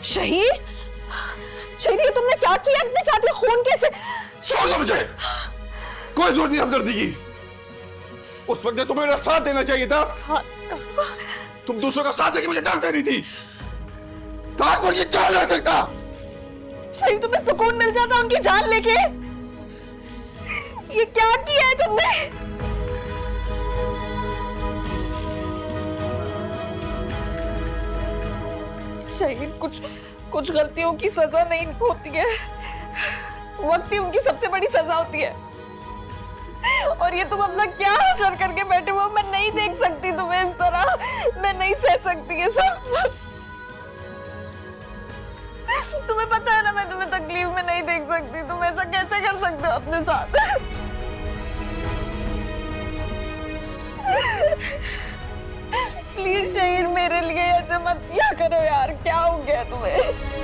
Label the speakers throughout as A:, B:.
A: शहीर, शहीर ये तुमने क्या किया अपने साथ? ये खून कैसे?
B: छोड़ दो मुझे, कोई जरूरत नहीं हमदर्दी की। उस वक्त तुम्हें मेरा साथ देना चाहिए था। तुम दूसरों का साथ देके मुझे डरते नहीं थी। कहा कोई ये जान रह सकता?
A: शहीर तुम्हें सुकून मिल जाता उनकी जान लेके। ये क्या किया है तुमने? शहीर कुछ गलतियों की सजा नहीं होती है, वक्त ही उनकी सबसे बड़ी सजा होती है। और ये तुम अपना क्या हशर करके बैठे हो? मैं नहीं देख सकती तुम्हें इस तरह, मैं नहीं सह सकती ये सब। तुम्हें पता है ना मैं तुम्हें तकलीफ में नहीं देख सकती। तुम ऐसा कैसे कर सकते हो अपने साथ? प्लीज शहीर मेरे लिए ऐसे मत किया करो यार। क्या हो गया तुम्हें?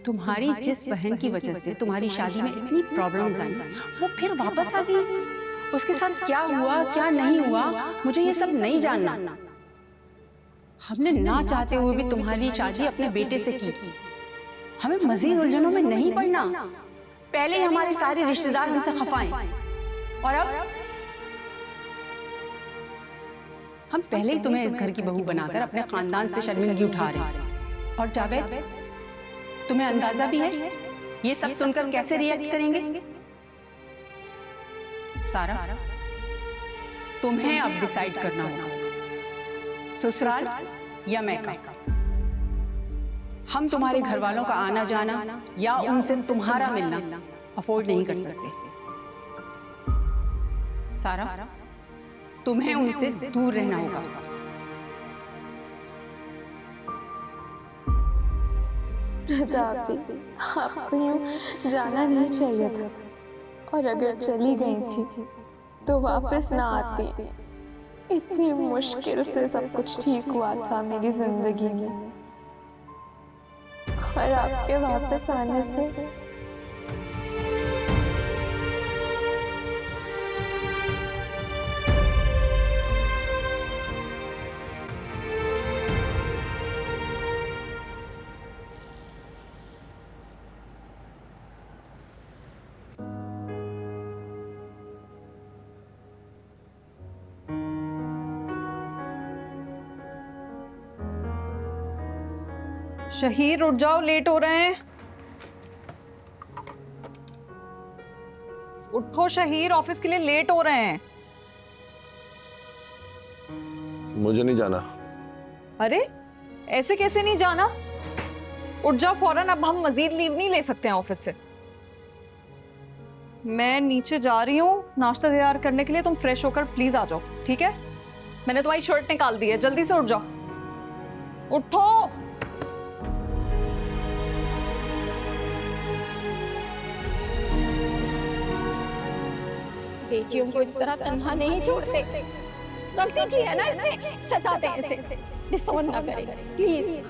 C: तुम्हारी जिस बहन की वजह से तुम्हारी शादी में इतनी प्रॉब्लम्स आई, वो फिर वापस आ गई। उसके साथ क्या हुआ क्या नहीं हुआ, मुझे ये सब नहीं जानना। हमने ना चाहते हुए भी तुम्हारी शादी अपने बेटे से की। हमें मजीद उलझनों में नहीं पड़ना। पहले ही हमारे सारे रिश्तेदार हमसे खफाएं, और अब हम पहले ही तुम्हें इस घर की बहू बनाकर अपने खानदान से शर्मिंदगी उठा रहे हैं। और जावेद, तुम्हें अंदाजा भी है ये सब सुनकर कैसे रिएक्ट करेंगे? सारा, तुम्हें अब डिसाइड करना होगा, ससुराल या मैका। हम तुम्हारे घर वालों का आना जाना या उनसे तुम्हारा मिलना अफोर्ड नहीं कर सकते। सारा, तुम्हें उनसे दूर रहना होगा।
D: आपको यूं जाना नहीं चाहिए था, और अगर चली गई थी तो वापस ना आती। इतनी मुश्किल से सब कुछ ठीक हुआ था मेरी जिंदगी में, और आपके वापस आने से
A: शहीर उठ जाओ, लेट हो रहे हैं। उठो शहीर, ऑफिस के लिए लेट हो रहे हैं।
B: मुझे नहीं जाना।
A: अरे ऐसे कैसे नहीं जाना? उठ जाओ फौरन, अब हम मजीद लीव नहीं ले सकते हैं ऑफिस से। मैं नीचे जा रही हूँ नाश्ता तैयार करने के लिए, तुम फ्रेश होकर प्लीज आ जाओ, ठीक है? मैंने तुम्हारी शर्ट निकाल दी है, जल्दी से उठ जाओ। उठो।
E: बेटियों को इस तरह तन्हा नहीं छोड़ते। गलती की है ना इसने, सजा दें इसे, डिसऑन ना करे प्लीज,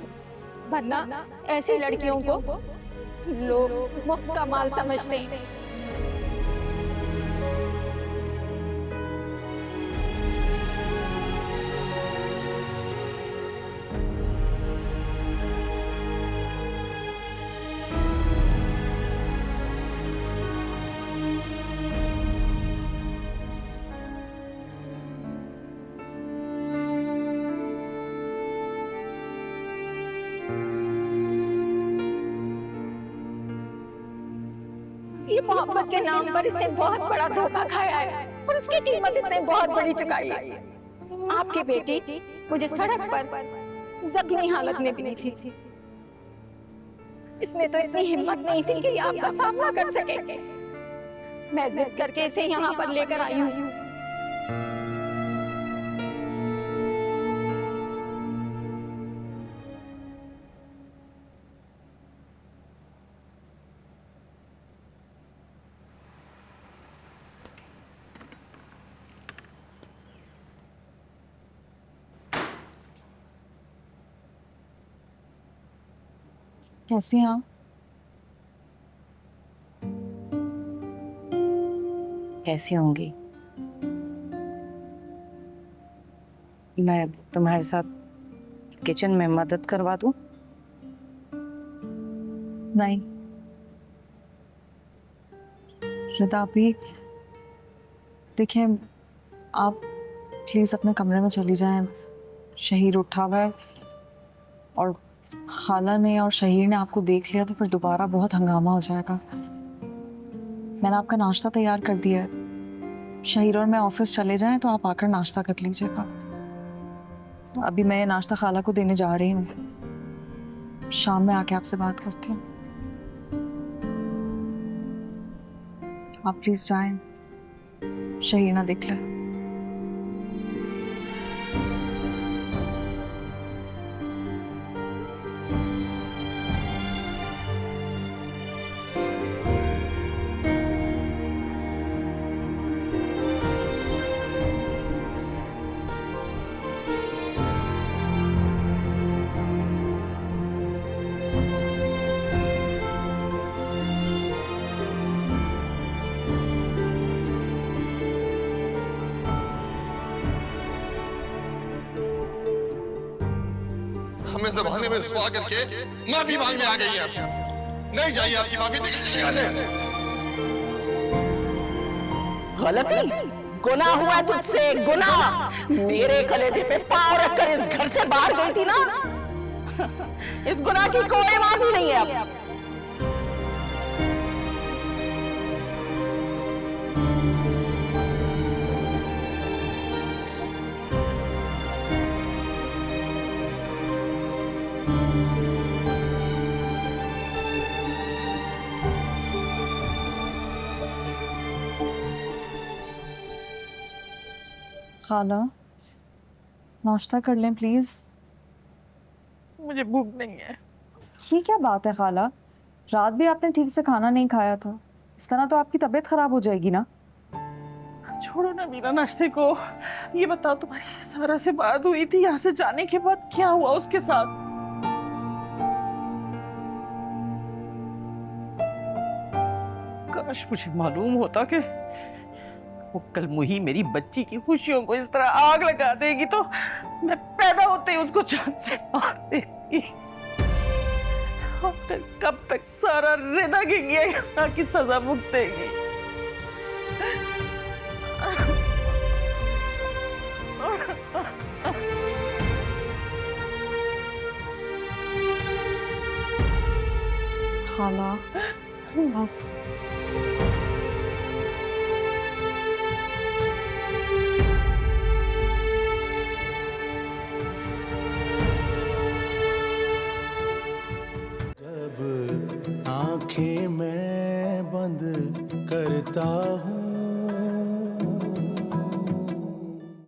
E: वरना ऐसी लड़कियों को लोग मुफ्त का माल समझते हैं। ये मोहब्बत के नाम पर इसने बहुत बड़ा धोखा खाया है और उसकी कीमत इसने बहुत बड़ी चुकाई है। आपकी बेटी मुझे सड़क पर जख्मी हालत में मिली थी। इसमें तो इतनी हिम्मत नहीं थी कि ये आपका सामना कर सके। मैं जिद करके इसे यहाँ पर लेकर आई हूँ।
F: कैसी हैं आप? कैसी होंगी? मैं तुम्हारे साथ किचन में मदद करवा दूं?
G: नहीं श्रद्धा, अभी देखिए, आप प्लीज अपने कमरे में चली जाएं। शहीर उठा हुआ है और खाला ने और शहीर ने आपको देख लिया तो फिर दोबारा बहुत हंगामा हो जाएगा। मैंने आपका नाश्ता तैयार कर दिया है। शहीर और मैं ऑफिस चले जाएं तो आप आकर नाश्ता कर लीजिएगा। अभी मैं ये नाश्ता खाला को देने जा रही हूँ। शाम में आके आपसे बात करती हूँ। आप प्लीज जाएं, शहीर ना देख ले।
B: हमें ज़माने में रुसवा करके माफी मांगने आ गई हैं। नहीं चाहिए आपकी माफी।
H: गलती गुनाह हुआ तुझसे, गुनाह। मेरे कलेजे पे पाँव रखकर इस घर से बाहर गई थी ना, इस गुनाह की कोई माफी नहीं है अब।
G: खाला, नाश्ता कर लें प्लीज।
H: मुझे भूख नहीं है।
G: ये क्या बात है खाला, रात भी आपने ठीक से खाना नहीं खाया था। इस तरह तो आपकी तबीयत खराब हो जाएगी ना।
H: छोड़ो ना मीरा नाश्ते को। ये बताओ, तुम्हारी सारा से बात हुई थी, यहाँ से जाने के बाद क्या हुआ उसके साथ? काश मुझे मालूम होता कि वो कल मुही मेरी बच्ची की खुशियों को इस तरह आग लगा देगी तो मैं पैदा होते ही उसको जान से मार देती। अब तक कब तक सारा रिदा की गुनाह की सजा भुगतेगी?
G: खाला बस।
I: जब आंखें मैं बंद करता हूँ